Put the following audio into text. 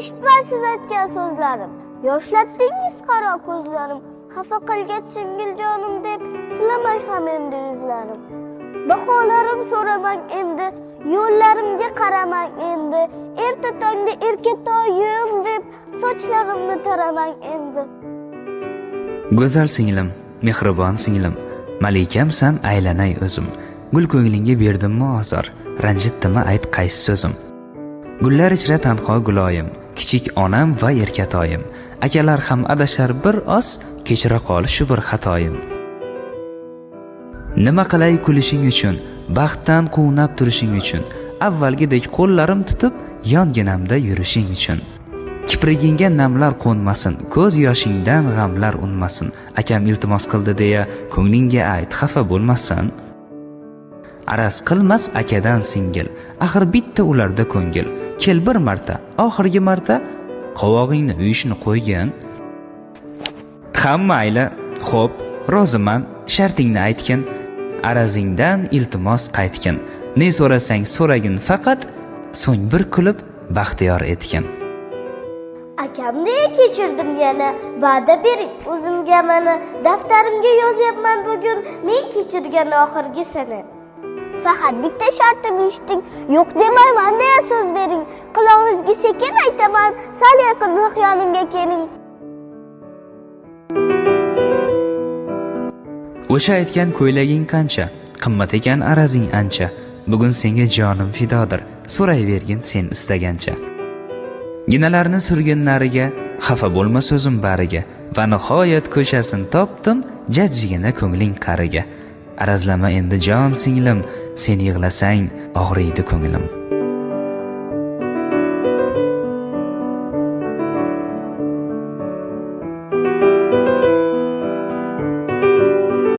eshitmaysiz aytgan so'zlarim, yoshlatdingiz qaro ko'zlarim, xafa qilgach singil jonim deb silamay ham endi yuzlarim. Baholarim so'ramang endi, yo'llarimga qaramang endi, erta tongda erkatoyim deb sochlarimni taramang endi. Go'zal singlim, mehribon singlim, malikamsan aylanay o'zim. Gul ko'nglingga berdimmi ozor, ranjitdimi ayt qaysi so'zim. Gullar ichra tanho guloyim, kichik onam va erkatoyim. Akalar ham adashar bir oz, kechira qol shu bir xatoyim. Nima qilay kulishing uchun, baxtdan quvnab turishing uchun, avvalgidek qo'llarim tutib yonginamda yurishing uchun. Kiprigingga namlar qo'nmasin, ko'z yoshingdan g'amlar unmasin. Akam iltimos qildi deya ko'nglingga ayt, xafa bo'lmasin. Araz qilmas akadan singil, axir bitta ularda ko'ngil. Kel bir marta, oxirgi marta qovog'ingni uyishni qo'ygin. Hamma mayli, xo'p, roziman, shartingni aytgin. Arazingdan iltimos qaytgin. Ne so'rasang so'ragin faqat, so'ng bir kulib baxtiyor etgin. Akamni kechirdim yana, va'da bering o'zimga mana, daftarimga yozyapman bugun men kechirgan oxirgisini. Faqat bitta shartim eshiting, yo'q demayman deya so'z bering. Qulog'ingizga sekin aytaman, sal yaqinroq yonimga keling. O'sha aytgan ko'ylaging qancha, qimmat ekan arazing ancha. Bugun senga jonim fidodir, so'rayvergin sen istagancha. Ginalarni surgin nariga, xafa bo'lma so'zim bariga, va nihoyat ko'chasin topdim, jajjigina ko'ngling qariga. Arazlama endi jon singlim, sen yig'lasang og'riydi ko'nglim.